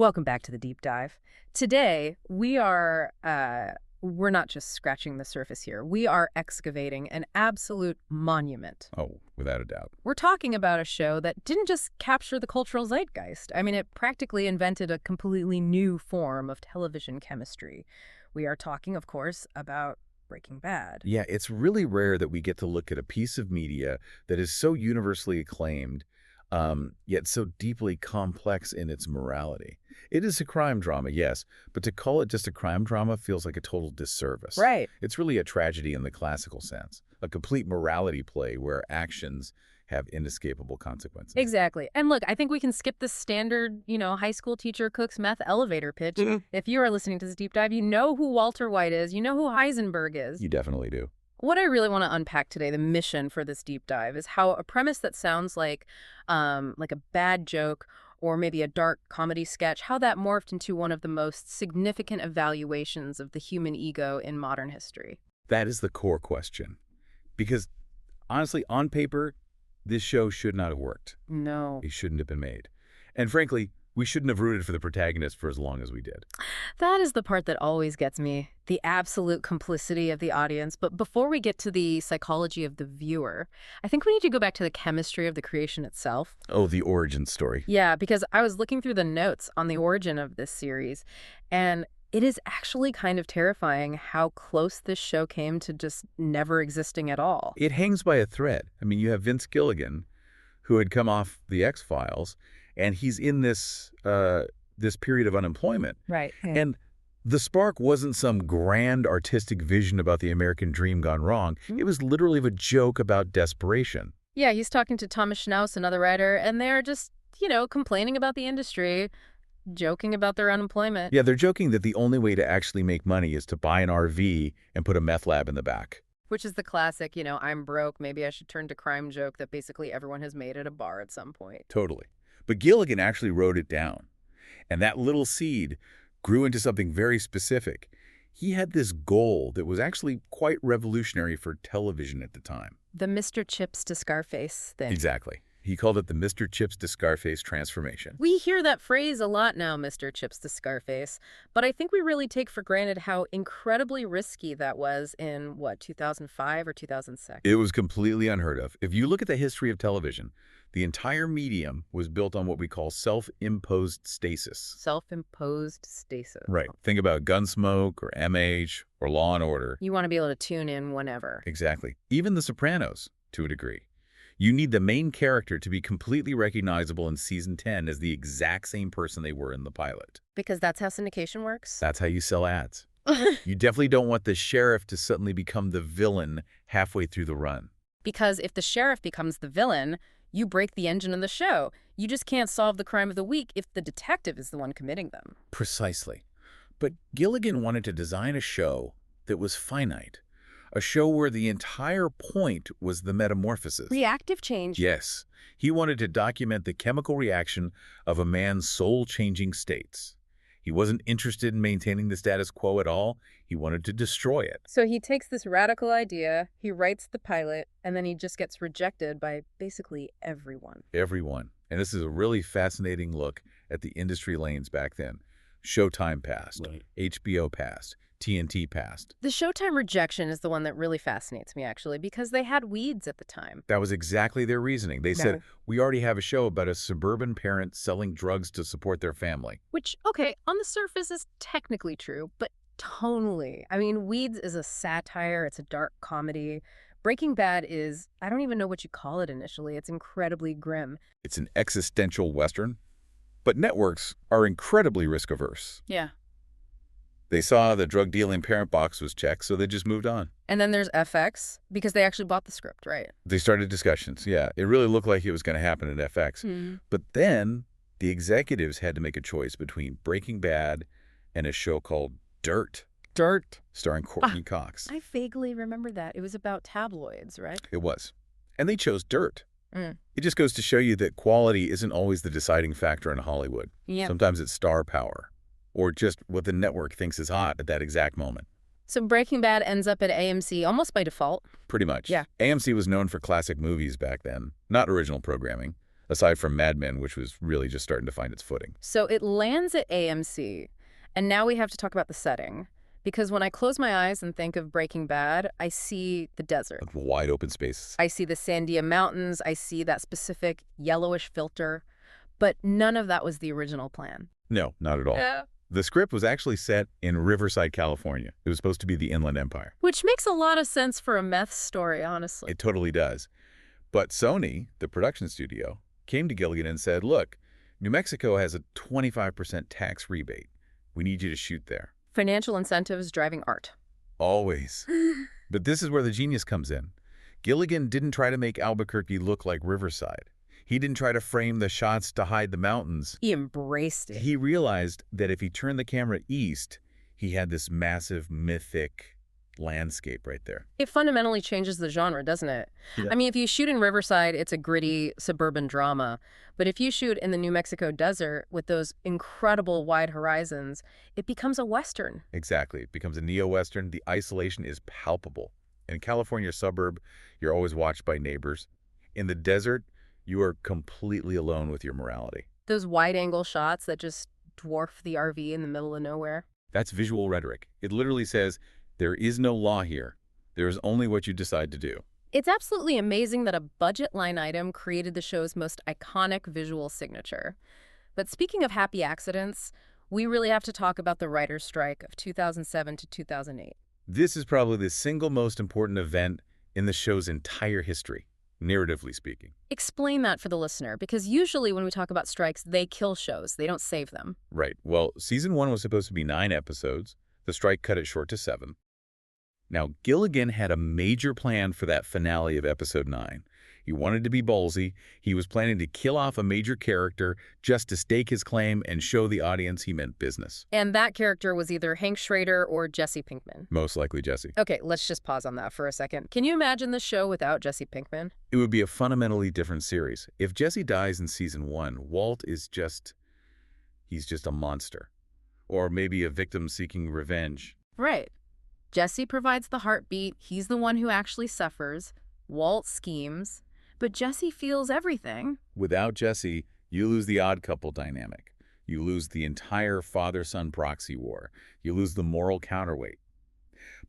Welcome back to the deep dive. Today, we're not just scratching the surface here. We are excavating an absolute monument. Oh, without a doubt. We're talking about a show that didn't just capture the cultural zeitgeist. I mean, it practically invented a completely new form of television chemistry. We are talking, of course, about Breaking Bad. Yeah, it's really rare that we get to look at a piece of media that is so universally acclaimed, yet so deeply complex in its morality. It is a crime drama, yes, but to call it just a crime drama feels like a total disservice. Right. It's really a tragedy in the classical sense, a complete morality play where actions have inescapable consequences. Exactly. And look, I think we can skip the standard, high school teacher cooks meth elevator pitch. If you are listening to this deep dive, you know who Walter White is. You know who Heisenberg is. You definitely do. What I really want to unpack today, the mission for this deep dive, is how a premise that sounds like a bad joke or maybe a dark comedy sketch, how that morphed into one of the most significant evaluations of the human ego in modern history. That is the core question. Because, honestly, on paper, this show should not have worked. No. It shouldn't have been made. And frankly, we shouldn't have rooted for the protagonist for as long as we did. That is the part that always gets me, the absolute complicity of the audience. But before we get to the psychology of the viewer, I think we need to go back to the chemistry of the creation itself. Oh, the origin story. Yeah, because I was looking through the notes on the origin of this series, and it is actually kind of terrifying how close this show came to just never existing at all. It hangs by a thread. I mean, you have Vince Gilligan, who had come off The X-Files, and he's in this period of unemployment. Right. And the spark wasn't some grand artistic vision about the American dream gone wrong. It was literally a joke about desperation. Yeah, he's talking to Thomas Schnauz, another writer, and they're just, complaining about the industry, joking about their unemployment. Yeah, they're joking that the only way to actually make money is to buy an RV and put a meth lab in the back. Which is the classic, I'm broke, maybe I should turn to crime joke that basically everyone has made at a bar at some point. Totally. But Gilligan actually wrote it down. And that little seed grew into something very specific. He had this goal that was actually quite revolutionary for television at the time. The Mr. Chips to Scarface thing. Exactly. He called it the Mr. Chips to Scarface transformation. We hear that phrase a lot now, Mr. Chips to Scarface, but I think we really take for granted how incredibly risky that was in, 2005 or 2006? It was completely unheard of. If you look at the history of television, the entire medium was built on what we call self-imposed stasis. Self-imposed stasis. Right. Think about Gunsmoke or MH or Law and Order. You want to be able to tune in whenever. Exactly. Even The Sopranos, to a degree. You need the main character to be completely recognizable in season 10 as the exact same person they were in the pilot. Because that's how syndication works? That's how you sell ads. You definitely don't want the sheriff to suddenly become the villain halfway through the run. Because if the sheriff becomes the villain, you break the engine of the show. You just can't solve the crime of the week if the detective is the one committing them. Precisely. But Gilligan wanted to design a show that was finite. A show where the entire point was the metamorphosis. Reactive change. Yes. He wanted to document the chemical reaction of a man's soul-changing states. He wasn't interested in maintaining the status quo at all. He wanted to destroy it. So he takes this radical idea, he writes the pilot, and then he just gets rejected by basically everyone. Everyone. And this is a really fascinating look at the industry lanes back then. Showtime passed. Right. HBO passed. TNT passed. The Showtime rejection is the one that really fascinates me, actually, because they had weeds at the time. That was exactly their reasoning. They said, we already have a show about a suburban parent selling drugs to support their family. Which, okay, on the surface is technically true, but tonally. I mean, Weeds is a satire, it's a dark comedy. Breaking Bad is, I don't even know what you call it initially. It's incredibly grim. It's an existential Western. But networks are incredibly risk-averse. Yeah. They saw the drug-dealing parent box was checked, so they just moved on. And then there's FX, because they actually bought the script, right? They started discussions, yeah. It really looked like it was going to happen at FX. But then the executives had to make a choice between Breaking Bad and a show called Dirt. Dirt. Starring Courtney Cox. I vaguely remember that. It was about tabloids, right? It was. And they chose Dirt. It just goes to show you that quality isn't always the deciding factor in Hollywood. Yeah. Sometimes it's star power. Or just what the network thinks is hot at that exact moment. So Breaking Bad ends up at AMC almost by default. Pretty much. Yeah. AMC was known for classic movies back then, not original programming. aside from Mad Men, which was really just starting to find its footing. So it lands at AMC, and now we have to talk about the setting. Because when I close my eyes and think of Breaking Bad, I see the desert. Like wide open spaces. I see the Sandia Mountains. I see that specific yellowish filter. But none of that was the original plan. No, not at all. Yeah. The script was actually set in Riverside, California. It was supposed to be the Inland Empire. Which makes a lot of sense for a meth story, honestly. It totally does. But Sony, the production studio, came to Gilligan and said, look, New Mexico has a 25% tax rebate. We need you to shoot there. Financial incentives driving art. Always. But this is where the genius comes in. Gilligan didn't try to make Albuquerque look like Riverside. He didn't try to frame the shots to hide the mountains. He embraced it. He realized that if he turned the camera east, he had this massive, mythic landscape right there. It fundamentally changes the genre, doesn't it? Yeah. I mean, if you shoot in Riverside, it's a gritty suburban drama. But if you shoot in the New Mexico desert with those incredible wide horizons, it becomes a Western. Exactly. It becomes a neo-Western. The isolation is palpable. In a California suburb, you're always watched by neighbors. In the desert, you are completely alone with your morality. Those wide-angle shots that just dwarf the RV in the middle of nowhere. That's visual rhetoric. It literally says, there is no law here. There is only what you decide to do. It's absolutely amazing that a budget line item created the show's most iconic visual signature. But speaking of happy accidents, we really have to talk about the writer's strike of 2007 to 2008. This is probably the single most important event in the show's entire history, narratively speaking. Explain that for the listener, because usually when we talk about strikes, they kill shows. They don't save them. Right. Well, season 1 was supposed to be 9 episodes. The strike cut it short to 7. Now, Gilligan had a major plan for that finale of episode 9. He wanted to be ballsy. He was planning to kill off a major character just to stake his claim and show the audience he meant business. And that character was either Hank Schrader or Jesse Pinkman. Most likely Jesse. Okay, let's just pause on that for a second. Can you imagine the show without Jesse Pinkman? It would be a fundamentally different series. If Jesse dies in season 1, Walt is he's just a monster. Or maybe a victim seeking revenge. Right. Jesse provides the heartbeat. He's the one who actually suffers. Walt schemes. But Jesse feels everything. Without Jesse, you lose the odd couple dynamic. You lose the entire father-son proxy war. You lose the moral counterweight.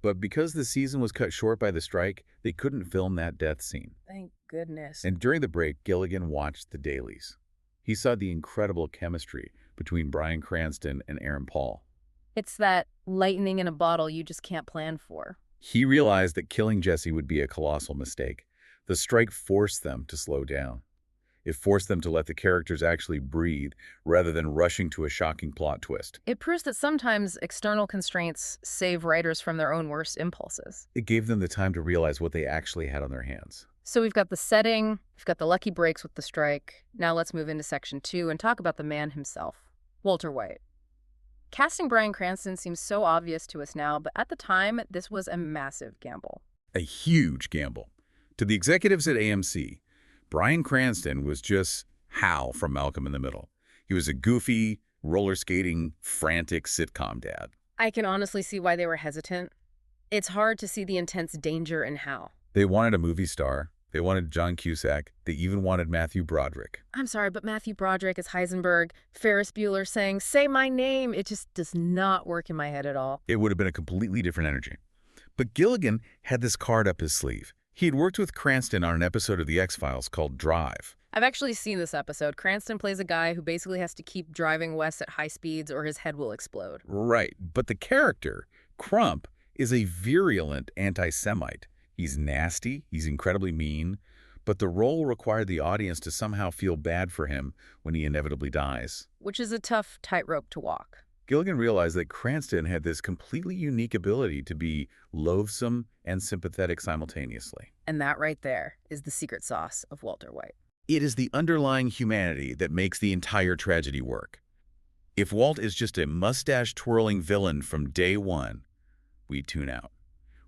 But because the season was cut short by the strike, they couldn't film that death scene. Thank goodness. And during the break, Gilligan watched the dailies. He saw the incredible chemistry between Bryan Cranston and Aaron Paul. It's that lightning in a bottle you just can't plan for. He realized that killing Jesse would be a colossal mistake. The strike forced them to slow down. It forced them to let the characters actually breathe rather than rushing to a shocking plot twist. It proves that sometimes external constraints save writers from their own worst impulses. It gave them the time to realize what they actually had on their hands. So we've got the setting, we've got the lucky breaks with the strike. Now let's move into section 2 and talk about the man himself, Walter White. Casting Bryan Cranston seems so obvious to us now, but at the time, this was a massive gamble. A huge gamble. To the executives at AMC, Bryan Cranston was just Hal from Malcolm in the Middle. He was a goofy, roller-skating, frantic sitcom dad. I can honestly see why they were hesitant. It's hard to see the intense danger in Hal. They wanted a movie star. They wanted John Cusack. They even wanted Matthew Broderick. I'm sorry, but Matthew Broderick is Heisenberg, Ferris Bueller saying, "Say my name." It just does not work in my head at all. It would have been a completely different energy. But Gilligan had this card up his sleeve. He had worked with Cranston on an episode of The X-Files called Drive. I've actually seen this episode. Cranston plays a guy who basically has to keep driving Wes at high speeds or his head will explode. Right, but the character, Crump, is a virulent anti-Semite. He's nasty, he's incredibly mean, but the role required the audience to somehow feel bad for him when he inevitably dies. Which is a tough tightrope to walk. Gilligan realized that Cranston had this completely unique ability to be loathsome and sympathetic simultaneously. And that right there is the secret sauce of Walter White. It is the underlying humanity that makes the entire tragedy work. If Walt is just a mustache-twirling villain from day one, we tune out.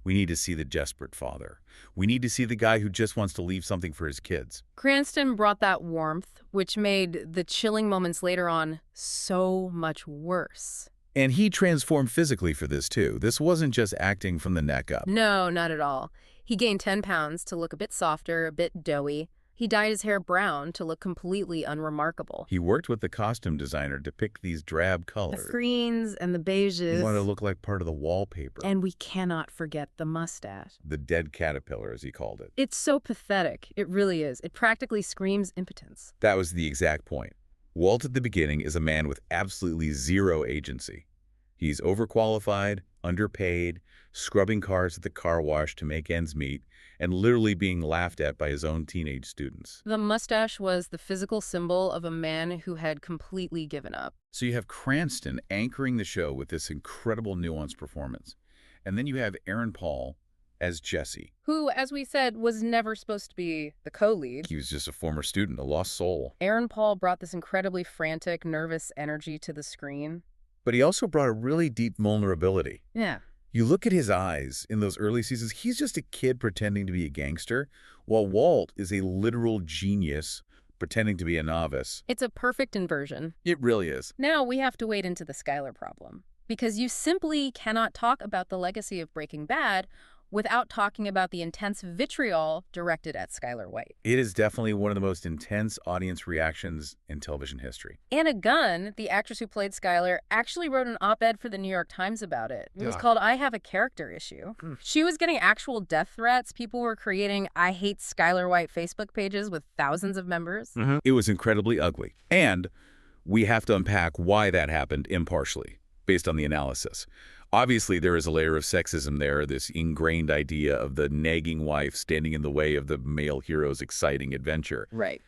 We need to see the desperate father. We need to see the guy who just wants to leave something for his kids. Cranston brought that warmth, which made the chilling moments later on so much worse. And he transformed physically for this, too. This wasn't just acting from the neck up. No, not at all. He gained 10 pounds to look a bit softer, a bit doughy. He dyed his hair brown to look completely unremarkable. He worked with the costume designer to pick these drab The colors. greens and the He beiges. wanted to look like part of the wallpaper. And we cannot forget the mustache. The dead caterpillar, as he called it. It's so pathetic. It really is. It practically screams impotence. That was the exact point. Walt at the beginning is a man with absolutely zero agency. He's overqualified, underpaid, scrubbing cars at the car wash to make ends meet, and literally being laughed at by his own teenage students. The mustache was the physical symbol of a man who had completely given up. So you have Cranston anchoring the show with this incredible nuanced performance. And then you have Aaron Paul as Jesse. Who, as we said, was never supposed to be the co-lead. He was just a former student, a lost soul. Aaron Paul brought this incredibly frantic, nervous energy to the screen. But he also brought a really deep vulnerability. Yeah. You look at his eyes in those early seasons, he's just a kid pretending to be a gangster, while Walt is a literal genius pretending to be a novice. It's a perfect inversion. It really is. Now we have to wade into the Skyler problem, because you simply cannot talk about the legacy of Breaking Bad without talking about the intense vitriol directed at Skyler White. It is definitely one of the most intense audience reactions in television history. Anna Gunn, the actress who played Skyler, actually wrote an op-ed for the New York Times about it. It was called I Have a Character Issue. She was getting actual death threats. People were creating I Hate Skyler White Facebook pages with thousands of members. It was incredibly ugly. And we have to unpack why that happened impartially, based on the analysis. Obviously, there is a layer of sexism there, this ingrained idea of the nagging wife standing in the way of the male hero's exciting adventure. Right.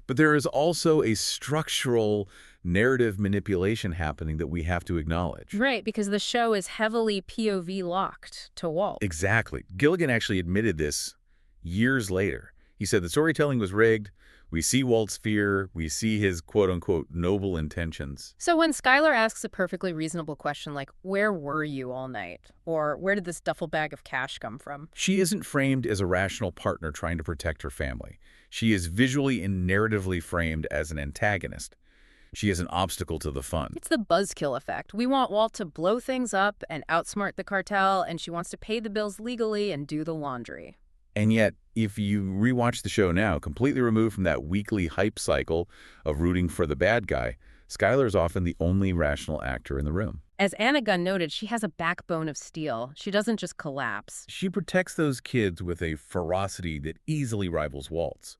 But there is also a structural narrative manipulation happening that we have to acknowledge. Right, because the show is heavily POV locked to Walt. Exactly. Gilligan actually admitted this years later. He said the storytelling was rigged. We see Walt's fear. We see his quote-unquote noble intentions. So when Skyler asks a perfectly reasonable question like, where were you all night? Or where did this duffel bag of cash come from? She isn't framed as a rational partner trying to protect her family. She is visually and narratively framed as an antagonist. She is an obstacle to the fun. It's the buzzkill effect. We want Walt to blow things up and outsmart the cartel, and she wants to pay the bills legally and do the laundry. And yet, if you rewatch the show now, completely removed from that weekly hype cycle of rooting for the bad guy, Skyler is often the only rational actor in the room. As Anna Gunn noted, she has a backbone of steel. She doesn't just collapse. She protects those kids with a ferocity that easily rivals Walt's,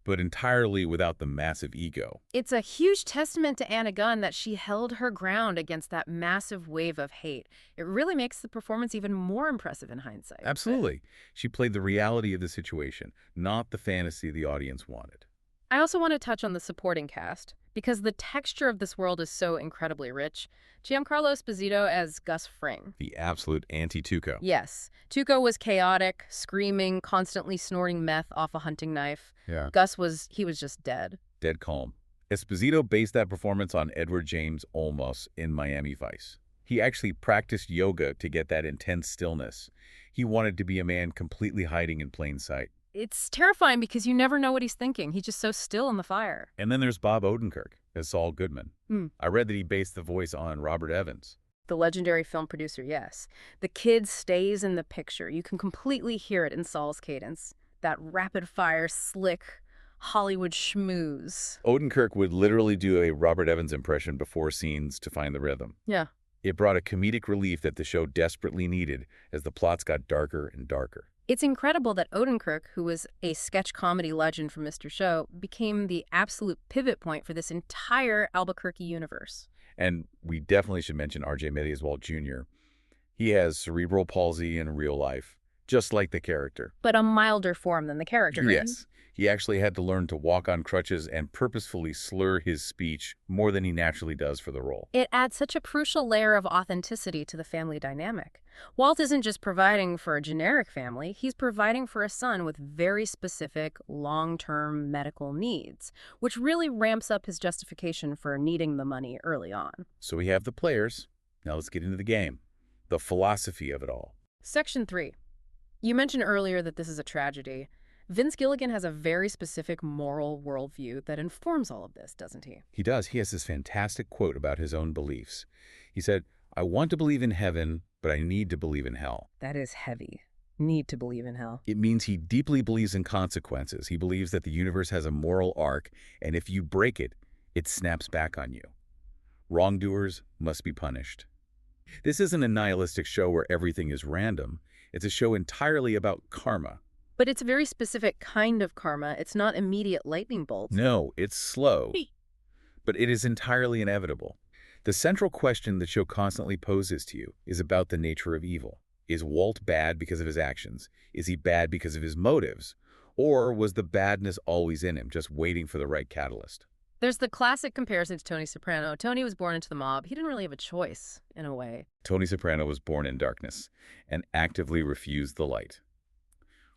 but entirely without the massive ego. It's a huge testament to Anna Gunn that she held her ground against that massive wave of hate. It really makes the performance even more impressive in hindsight. Absolutely. She played the reality of the situation, not the fantasy the audience wanted. I also want to touch on the supporting cast, because the texture of this world is so incredibly rich. Giancarlo Esposito as Gus Fring. The absolute anti-Tuco. Yes. Tuco was chaotic, screaming, constantly snorting meth off a hunting knife. Yeah. Gus was just dead. Dead calm. Esposito based that performance on Edward James Olmos in Miami Vice. He actually practiced yoga to get that intense stillness. He wanted to be a man completely hiding in plain sight. It's terrifying because you never know what he's thinking. He's just so still in the fire. And then there's Bob Odenkirk as Saul Goodman. Hmm. I read that he based the voice on Robert Evans. The legendary film producer, yes. The kid stays in the picture. You can completely hear it in Saul's cadence. That rapid-fire, slick Hollywood schmooze. Odenkirk would literally do a Robert Evans impression before scenes to find the rhythm. Yeah. It brought a comedic relief that the show desperately needed as the plots got darker and darker. It's incredible that Odenkirk, who was a sketch comedy legend from Mr. Show, became the absolute pivot point for this entire Albuquerque universe. And we definitely should mention R.J. Mitte as Walt Jr. He has cerebral palsy in real life, just like the character. But a milder form than the character. Yes. He actually had to learn to walk on crutches and purposefully slur his speech more than he naturally does for the role. It adds such a crucial layer of authenticity to the family dynamic. Walt isn't just providing for a generic family, he's providing for a son with very specific, long-term medical needs, which really ramps up his justification for needing the money early on. So we have the players. Now let's get into the game. The philosophy of it all. Section 3. You mentioned earlier that this is a tragedy. Vince Gilligan has a very specific moral worldview that informs all of this, doesn't he? He does. He has this fantastic quote about his own beliefs. He said, "I want to believe in heaven, but I need to believe in hell." That is heavy. Need to believe in hell. It means he deeply believes in consequences. He believes that the universe has a moral arc, and if you break it, it snaps back on you. Wrongdoers must be punished. This isn't a nihilistic show where everything is random. It's a show entirely about karma. But it's a very specific kind of karma. It's not immediate lightning bolts. No, it's slow, but it is entirely inevitable. The central question the show constantly poses to you is about the nature of evil. Is Walt bad because of his actions? Is he bad because of his motives? Or was the badness always in him, just waiting for the right catalyst? There's the classic comparison to Tony Soprano. Tony was born into the mob. He didn't really have a choice, in a way. Tony Soprano was born in darkness and actively refused the light.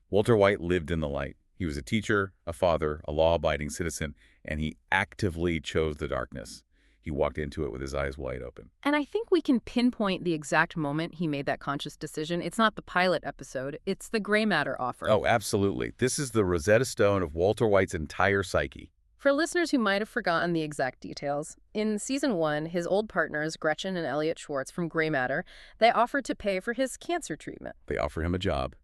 Walter White lived in the light. He was a teacher, a father, a law-abiding citizen, and he actively chose the darkness. He walked into it with his eyes wide open. And I think we can pinpoint the exact moment he made that conscious decision. It's not the pilot episode. It's the gray matter offer. Oh, absolutely. This is the Rosetta Stone of Walter White's entire psyche. For listeners who might have forgotten the exact details, in Season 1, his old partners, Gretchen and Elliot Schwartz from Gray Matter, they offered to pay for his cancer treatment. They offer him a job.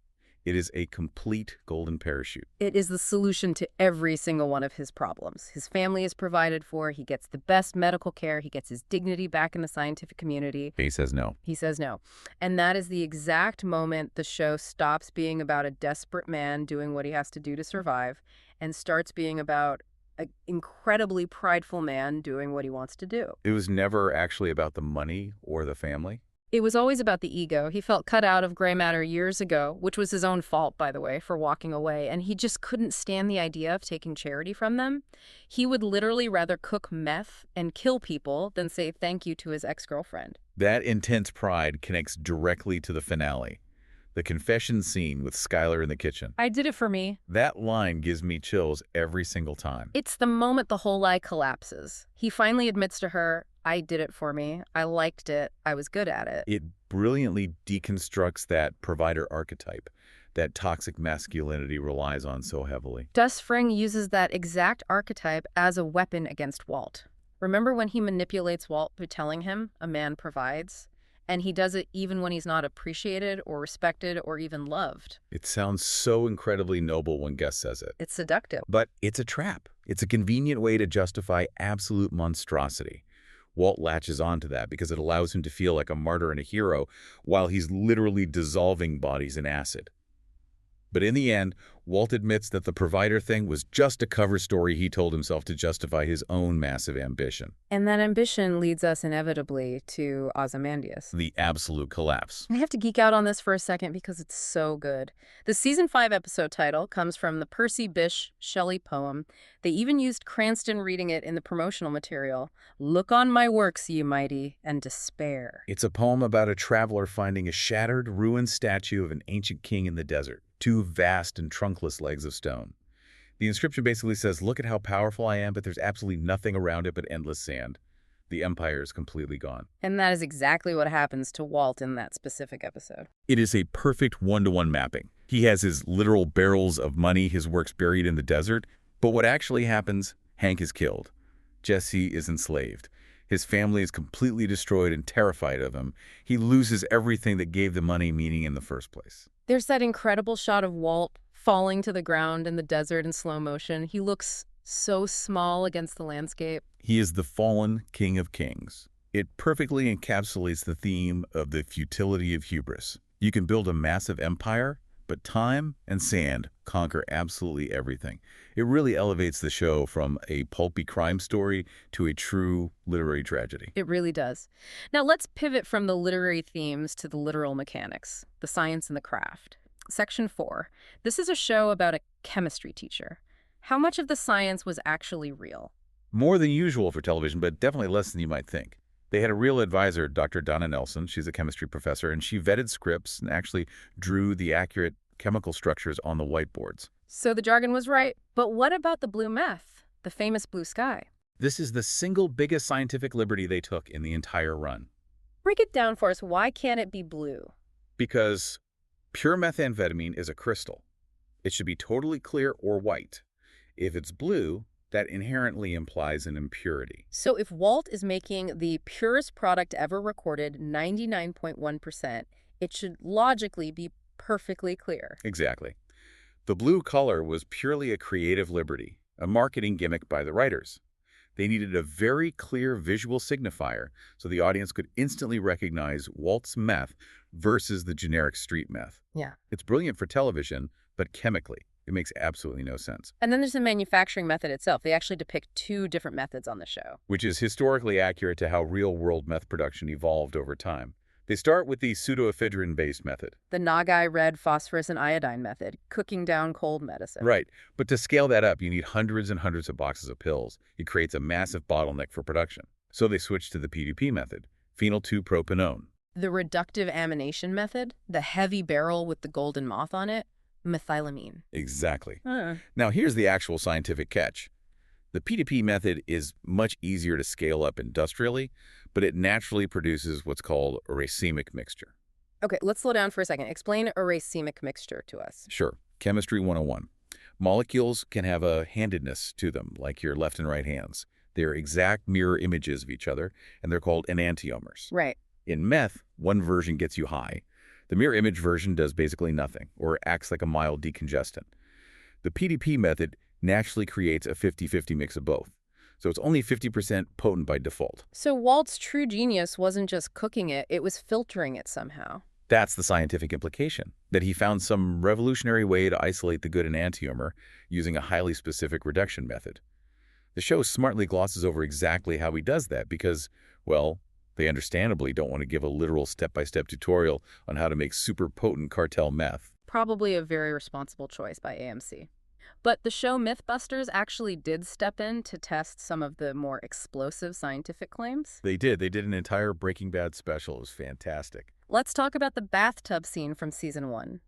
It is a complete golden parachute. It is the solution to every single one of his problems. His family is provided for, he gets the best medical care, he gets his dignity back in the scientific community. He says no. He says no. And that is the exact moment the show stops being about a desperate man doing what he has to do to survive and starts being about an incredibly prideful man doing what he wants to do. It was never actually about the money or the family. It was always about the ego. He felt cut out of Gray Matter years ago, which was his own fault, by the way, for walking away, and he just couldn't stand the idea of taking charity from them. He would literally rather cook meth and kill people than say thank you to his ex-girlfriend. That intense pride connects directly to the finale. The confession scene with Skylar in the kitchen. I did it for me. That line gives me chills every single time. It's the moment the whole lie collapses. He finally admits to her, I did it for me. I liked it. I was good at it. It brilliantly deconstructs that provider archetype that toxic masculinity relies on so heavily. Dus Fring uses that exact archetype as a weapon against Walt. Remember when he manipulates Walt by telling him a man provides? And he does it even when he's not appreciated or respected or even loved. It sounds so incredibly noble when Gus says it. It's seductive. But it's a trap. It's a convenient way to justify absolute monstrosity. Walt latches onto that because it allows him to feel like a martyr and a hero while he's literally dissolving bodies in acid. But in the end, Walt admits that the provider thing was just a cover story he told himself to justify his own massive ambition. And that ambition leads us inevitably to Ozymandias. The absolute collapse. I have to geek out on this for a second because it's so good. The Season 5 episode title comes from the Percy Bysshe Shelley poem. They even used Cranston reading it in the promotional material. Look on my works, ye mighty, and despair. It's a poem about a traveler finding a shattered, ruined statue of an ancient king in the desert. Two vast and trunkless legs of stone. The inscription basically says, look at how powerful I am, but there's absolutely nothing around it but endless sand. The empire is completely gone. And that is exactly what happens to Walt in that specific episode. It is a perfect one-to-one mapping. He has his literal barrels of money, his works buried in the desert. But what actually happens, Hank is killed. Jesse is enslaved. His family is completely destroyed and terrified of him. He loses everything that gave the money meaning in the first place. There's that incredible shot of Walt falling to the ground in the desert in slow motion. He looks so small against the landscape. He is the fallen king of kings. It perfectly encapsulates the theme of the futility of hubris. You can build a massive empire, but time and sand conquer absolutely everything. It really elevates the show from a pulpy crime story to a true literary tragedy. It really does. Now let's pivot from the literary themes to the literal mechanics, the science and the craft. Section 4. This is a show about a chemistry teacher. How much of the science was actually real? More than usual for television, but definitely less than you might think. They had a real advisor, Dr. Donna Nelson. She's a chemistry professor, and she vetted scripts and actually drew the accurate chemical structures on the whiteboards. So the jargon was right. But what about the blue meth, the famous blue sky? This is the single biggest scientific liberty they took in the entire run. Break it down for us. Why can't it be blue? Because pure methamphetamine is a crystal. It should be totally clear or white. If it's blue, that inherently implies an impurity. So if Walt is making the purest product ever recorded, 99.1%, it should logically be perfectly clear. Exactly. The blue color was purely a creative liberty, a marketing gimmick by the writers. They needed a very clear visual signifier so the audience could instantly recognize Walt's meth versus the generic street meth. Yeah. It's brilliant for television, but chemically, it makes absolutely no sense. And then there's the manufacturing method itself. They actually depict two different methods on the show. Which is historically accurate to how real-world meth production evolved over time. They start with the pseudoephedrine-based method. The Nagai red phosphorus and iodine method, cooking down cold medicine. Right, but to scale that up, you need hundreds and hundreds of boxes of pills. It creates a massive bottleneck for production. So they switched to the PDP method, phenyl-2-propanone. The reductive amination method, the heavy barrel with the golden moth on it, methylamine. Exactly. Now here's the actual scientific catch. The PDP method is much easier to scale up industrially, but it naturally produces what's called a racemic mixture. Okay, let's slow down for a second. Explain a racemic mixture to us. Sure. Chemistry 101. Molecules can have a handedness to them, like your left and right hands. They're exact mirror images of each other, and they're called enantiomers. Right. In meth, one version gets you high. The mirror image version does basically nothing, or acts like a mild decongestant. The PDP method naturally creates a 50-50 mix of both. So it's only 50% potent by default. So Walt's true genius wasn't just cooking it, it was filtering it somehow. That's the scientific implication, that he found some revolutionary way to isolate the good enantiomer using a highly specific reduction method. The show smartly glosses over exactly how he does that because, well, they understandably don't want to give a literal step-by-step tutorial on how to make super potent cartel meth. Probably a very responsible choice by AMC. But the show Mythbusters actually did step in to test some of the more explosive scientific claims. They did. They did an entire Breaking Bad special. It was fantastic. Let's talk about the bathtub scene from season 1.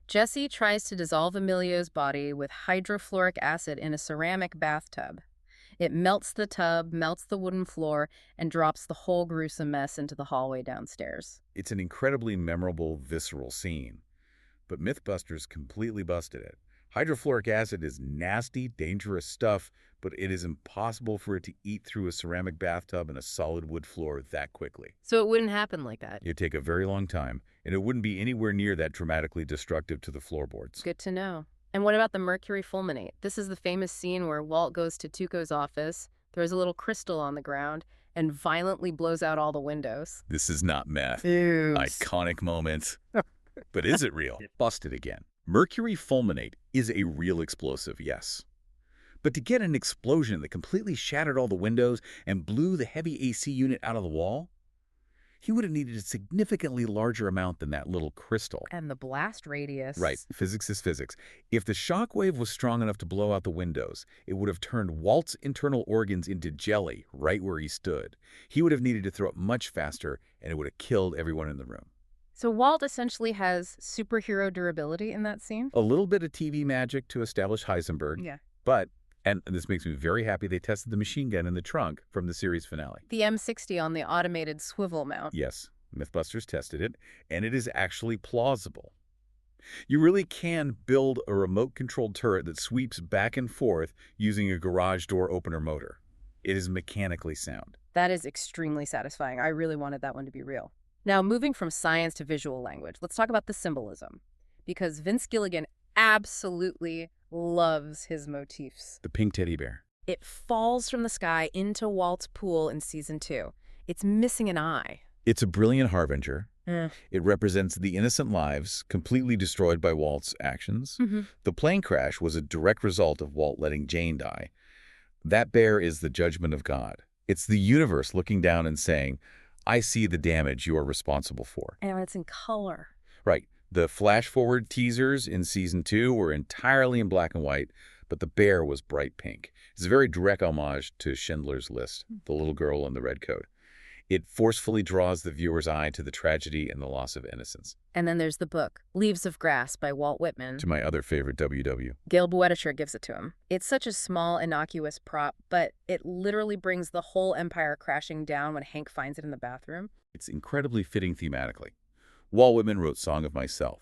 Jesse tries to dissolve Emilio's body with hydrofluoric acid in a ceramic bathtub. It melts the tub, melts the wooden floor, and drops the whole gruesome mess into the hallway downstairs. It's an incredibly memorable, visceral scene. But Mythbusters completely busted it. Hydrofluoric acid is nasty, dangerous stuff, but it is impossible for it to eat through a ceramic bathtub and a solid wood floor that quickly. So it wouldn't happen like that. It'd take a very long time, and it wouldn't be anywhere near that dramatically destructive to the floorboards. Good to know. And what about the mercury fulminate? This is the famous scene where Walt goes to Tuco's office, throws a little crystal on the ground, and violently blows out all the windows. This is not meth. Oops. Iconic moment. But is it real? Busted again. Mercury fulminate is a real explosive, yes. But to get an explosion that completely shattered all the windows and blew the heavy AC unit out of the wall, he would have needed a significantly larger amount than that little crystal. And the blast radius. Right. Physics is physics. If the shock wave was strong enough to blow out the windows, it would have turned Walt's internal organs into jelly right where he stood. He would have needed to throw up much faster, and it would have killed everyone in the room. So Walt essentially has superhero durability in that scene? A little bit of TV magic to establish Heisenberg. Yeah. But, and this makes me very happy, they tested the machine gun in the trunk from the series finale. The M60 on the automated swivel mount. Yes, Mythbusters tested it, and it is actually plausible. You really can build a remote-controlled turret that sweeps back and forth using a garage door opener motor. It is mechanically sound. That is extremely satisfying. I really wanted that one to be real. Now, moving from science to visual language, let's talk about the symbolism. Because Vince Gilligan absolutely loves his motifs. The pink teddy bear. It falls from the sky into Walt's pool in season 2. It's missing an eye. It's a brilliant harbinger. It represents the innocent lives completely destroyed by Walt's actions. The plane crash was a direct result of Walt letting Jane die. That bear is the judgment of God. It's the universe looking down and saying, I see the damage you are responsible for. And it's in color. Right. The flash-forward teasers in Season 2 were entirely in black and white, but the bear was bright pink. It's a very direct homage to Schindler's List, the little girl in the red coat. It forcefully draws the viewer's eye to the tragedy and the loss of innocence. And then there's the book, Leaves of Grass by Walt Whitman. To my other favorite WW. Gail Boetticher gives it to him. It's such a small, innocuous prop, but it literally brings the whole empire crashing down when Hank finds it in the bathroom. It's incredibly fitting thematically. Walt Whitman wrote Song of Myself.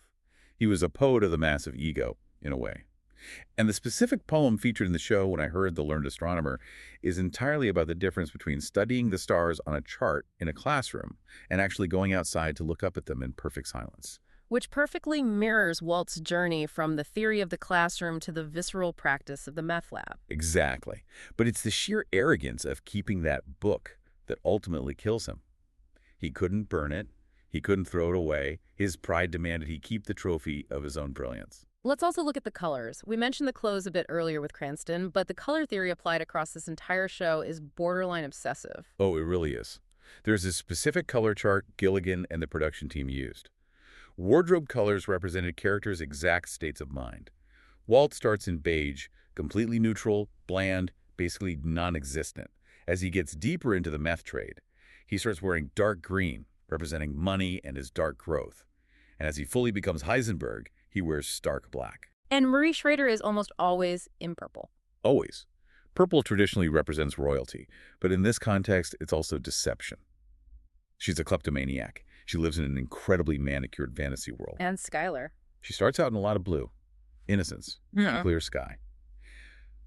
He was a poet of the massive ego, in a way. And the specific poem featured in the show When I Heard the Learned Astronomer is entirely about the difference between studying the stars on a chart in a classroom and actually going outside to look up at them in perfect silence. which perfectly mirrors Walt's journey from the theory of the classroom to the visceral practice of the meth lab. Exactly. But it's the sheer arrogance of keeping that book that ultimately kills him. He couldn't burn it. He couldn't throw it away. His pride demanded he keep the trophy of his own brilliance. Let's also look at the colors. We mentioned the clothes a bit earlier with Cranston, but the color theory applied across this entire show is borderline obsessive. Oh, it really is. There's a specific color chart Gilligan and the production team used. Wardrobe colors represented characters' exact states of mind. Walt starts in beige, completely neutral, bland, basically non-existent. As he gets deeper into the meth trade, he starts wearing dark green, representing money and his dark growth. And as he fully becomes Heisenberg, he wears stark black. And Marie Schrader is almost always in purple. Always. Purple traditionally represents royalty, but in this context, it's also deception. She's a kleptomaniac. She lives in an incredibly manicured fantasy world. And Skylar. She starts out in a lot of blue, innocence, Yeah. clear sky.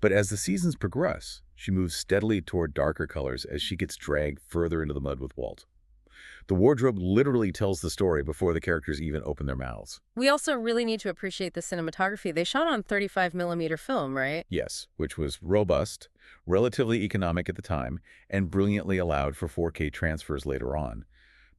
But as the seasons progress, she moves steadily toward darker colors as she gets dragged further into the mud with Walt. The wardrobe literally tells the story before the characters even open their mouths. We also really need to appreciate the cinematography. They shot on 35mm film, right? Yes, which was robust, relatively economic at the time, and brilliantly allowed for 4K transfers later on.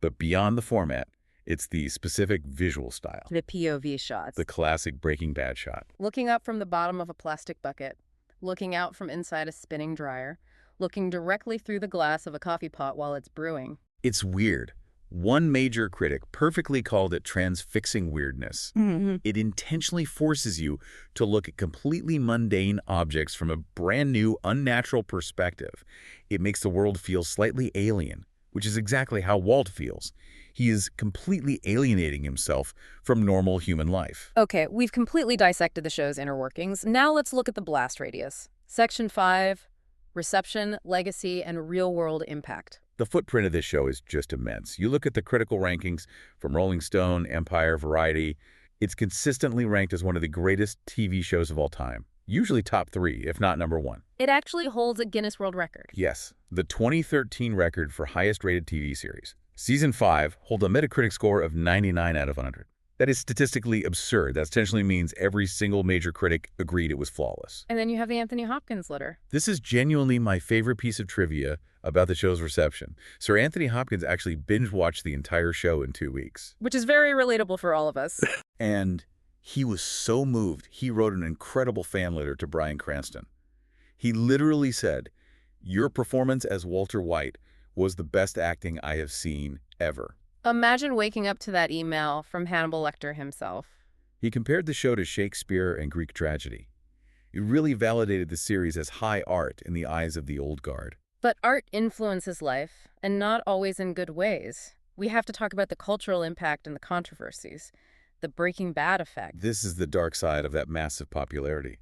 But beyond the format, it's the specific visual style, The POV shots. the classic Breaking Bad shot. Looking up from the bottom of a plastic bucket, looking out from inside a spinning dryer, looking directly through the glass of a coffee pot while it's brewing. It's weird. One major critic perfectly called it transfixing weirdness. It intentionally forces you to look at completely mundane objects from a brand new, unnatural perspective. It makes the world feel slightly alien, which is exactly how Walt feels. He is completely alienating himself from normal human life. Okay, we've completely dissected the show's inner workings. Now let's look at the blast radius. Section 5, reception, legacy, and real-world impact. The footprint of this show is just immense. You look at the critical rankings from Rolling Stone, Empire, Variety. It's consistently ranked as one of the greatest TV shows of all time. Usually top 3, if not number 1. It actually holds a Guinness World Record. Yes, the 2013 record for highest-rated TV series. Season 5 holds a Metacritic score of 99 out of 100. That is statistically absurd. That essentially means every single major critic agreed it was flawless. And then you have the Anthony Hopkins letter. This is genuinely my favorite piece of trivia about the show's reception. Sir Anthony Hopkins actually binge-watched the entire show in 2 weeks. Which is very relatable for all of us. And he was so moved, he wrote an incredible fan letter to Bryan Cranston. He literally said, "Your performance as Walter White was the best acting I have seen ever." Imagine waking up to that email from Hannibal Lecter himself. He compared the show to Shakespeare and Greek tragedy. It really validated the series as high art in the eyes of the old guard. But art influences life, and not always in good ways. We have to talk about the cultural impact and the controversies. The Breaking Bad effect. This is the dark side of that massive popularity.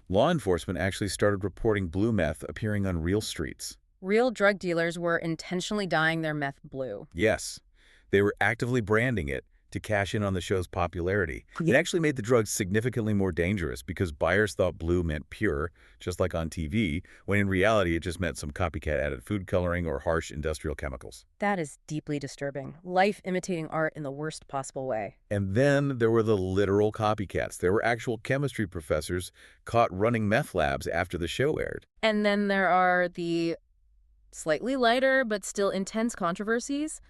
Law enforcement actually started reporting blue meth appearing on real streets. Real drug dealers were intentionally dyeing their meth blue. Yes, they were actively branding it to cash in on the show's popularity. It actually made the drugs significantly more dangerous because buyers thought blue meant pure, just like on TV, when in reality it just meant some copycat added food coloring or harsh industrial chemicals. That is deeply disturbing. Life imitating art in the worst possible way. And then there were the literal copycats. There were actual chemistry professors caught running meth labs after the show aired. And then there are the slightly lighter but still intense controversies.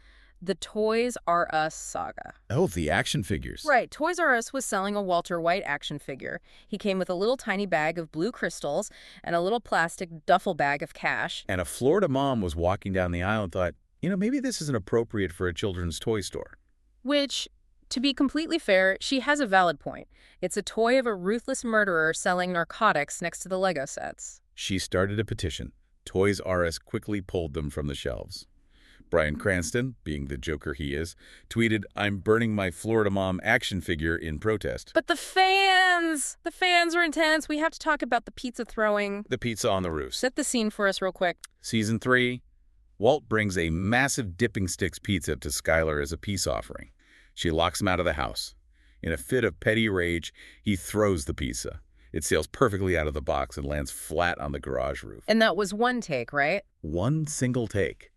The Toys R Us saga. Oh, the action figures. Right, Toys R Us was selling a Walter White action figure. He came with a little tiny bag of blue crystals and a little plastic duffel bag of cash. And a Florida mom was walking down the aisle and thought, maybe this isn't appropriate for a children's toy store. Which, to be completely fair, she has a valid point. It's a toy of a ruthless murderer selling narcotics next to the Lego sets. She started a petition. Toys R Us quickly pulled them from the shelves. Bryan Cranston, being the joker he is, tweeted, "I'm burning my Florida mom action figure in protest." But the fans are intense. We have to talk about the pizza throwing. The pizza on the roof. Set the scene for us real quick. Season 3, Walt brings a massive Dipping Sticks pizza to Skylar as a peace offering. She locks him out of the house. In a fit of petty rage, he throws the pizza. It sails perfectly out of the box and lands flat on the garage roof. And that was one take, right? One single take.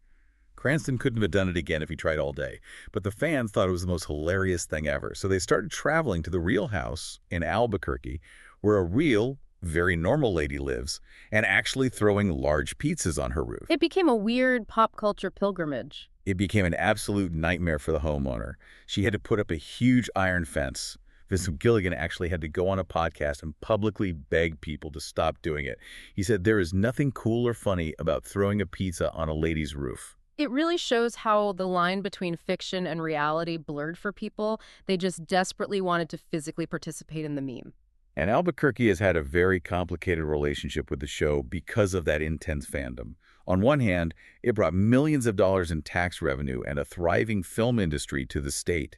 Cranston couldn't have done it again if he tried all day, but the fans thought it was the most hilarious thing ever. So they started traveling to the real house in Albuquerque, where a real, very normal lady lives, and actually throwing large pizzas on her roof. It became a weird pop culture pilgrimage. It became an absolute nightmare for the homeowner. She had to put up a huge iron fence. Vince Gilligan actually had to go on a podcast and publicly beg people to stop doing it. He said there is nothing cool or funny about throwing a pizza on a lady's roof. It really shows how the line between fiction and reality blurred for people. They just desperately wanted to physically participate in the meme. And Albuquerque has had a very complicated relationship with the show because of that intense fandom. On one hand, it brought millions of dollars in tax revenue and a thriving film industry to the state.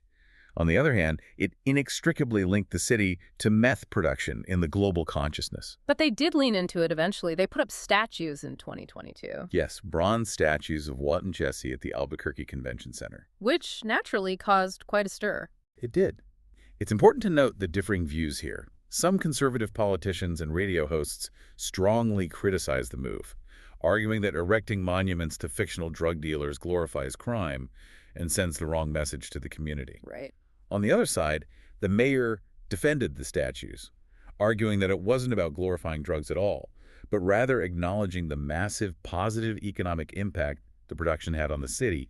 On the other hand, it inextricably linked the city to meth production in the global consciousness. But they did lean into it eventually. They put up statues in 2022. Yes, bronze statues of Walt and Jesse at the Albuquerque Convention Center. Which naturally caused quite a stir. It did. It's important to note the differing views here. Some conservative politicians and radio hosts strongly criticize the move, arguing that erecting monuments to fictional drug dealers glorifies crime and sends the wrong message to the community. Right. On the other side, the mayor defended the statues, arguing that it wasn't about glorifying drugs at all, but rather acknowledging the massive positive economic impact the production had on the city,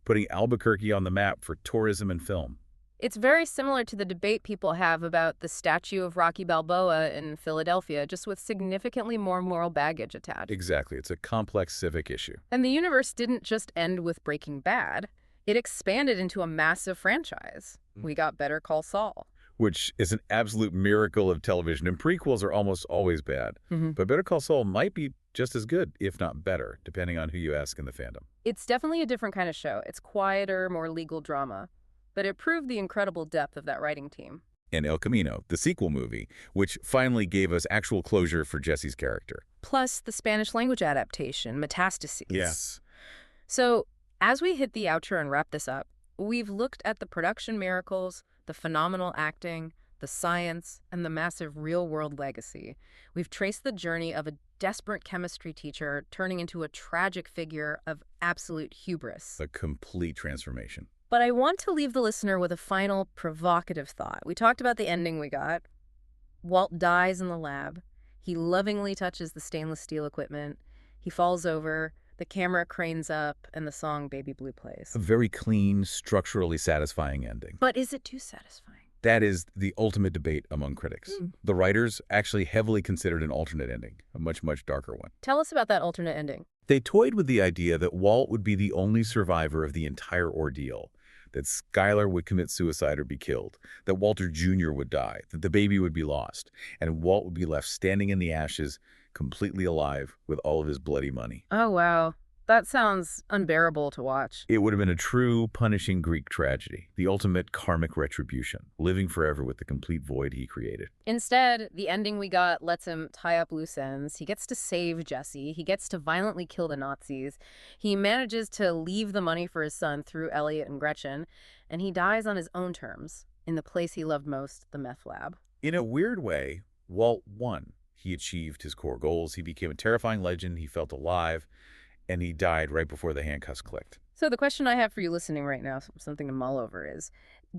putting Albuquerque on the map for tourism and film. It's very similar to the debate people have about the statue of Rocky Balboa in Philadelphia, just with significantly more moral baggage attached. Exactly. It's a complex civic issue. And the universe didn't just end with Breaking Bad. It expanded into a massive franchise. We got Better Call Saul. Which is an absolute miracle of television, and prequels are almost always bad. But Better Call Saul might be just as good, if not better, depending on who you ask in the fandom. It's definitely a different kind of show. It's quieter, more legal drama. But it proved the incredible depth of that writing team. And El Camino, the sequel movie, which finally gave us actual closure for Jesse's character. Plus the Spanish language adaptation, Metastases. Yes. So, as we hit the outro and wrap this up, we've looked at the production miracles, the phenomenal acting, the science, and the massive real-world legacy. We've traced the journey of a desperate chemistry teacher turning into a tragic figure of absolute hubris. A complete transformation. But I want to leave the listener with a final provocative thought. We talked about the ending we got. Walt dies in the lab. He lovingly touches the stainless steel equipment. He falls over. The camera cranes up, and the song Baby Blue plays. A very clean, structurally satisfying ending. But is it too satisfying? That is the ultimate debate among critics. The writers actually heavily considered an alternate ending, a much, much darker one. Tell us about that alternate ending. They toyed with the idea that Walt would be the only survivor of the entire ordeal, that Skylar would commit suicide or be killed, that Walter Jr. would die, that the baby would be lost, and Walt would be left standing in the ashes, completely alive with all of his bloody money. Oh, wow. That sounds unbearable to watch. It would have been a true punishing Greek tragedy, the ultimate karmic retribution, living forever with the complete void he created. Instead, the ending we got lets him tie up loose ends. He gets to save Jesse. He gets to violently kill the Nazis. He manages to leave the money for his son through Elliot and Gretchen. And he dies on his own terms, in the place he loved most, the meth lab. In a weird way, Walt won. He achieved his core goals. He became a terrifying legend. He felt alive. And he died right before the handcuffs clicked. So the question I have for you listening right now, something to mull over, is,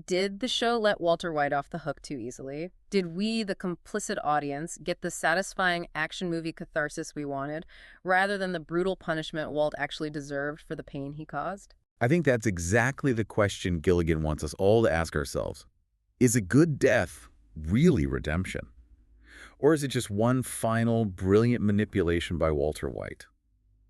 did the show let Walter White off the hook too easily? Did we, the complicit audience, get the satisfying action movie catharsis we wanted, rather than the brutal punishment Walt actually deserved for the pain he caused? I think that's exactly the question Gilligan wants us all to ask ourselves. Is a good death really redemption? Or is it just one final, brilliant manipulation by Walter White?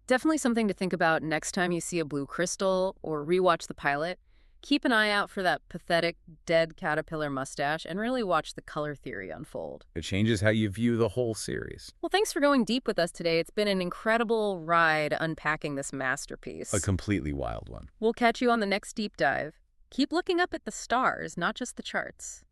Definitely something to think about next time you see a blue crystal or rewatch the pilot. Keep an eye out for that pathetic, dead caterpillar mustache and really watch the color theory unfold. It changes how you view the whole series. Well, thanks for going deep with us today. It's been an incredible ride unpacking this masterpiece. A completely wild one. We'll catch you on the next deep dive. Keep looking up at the stars, not just the charts.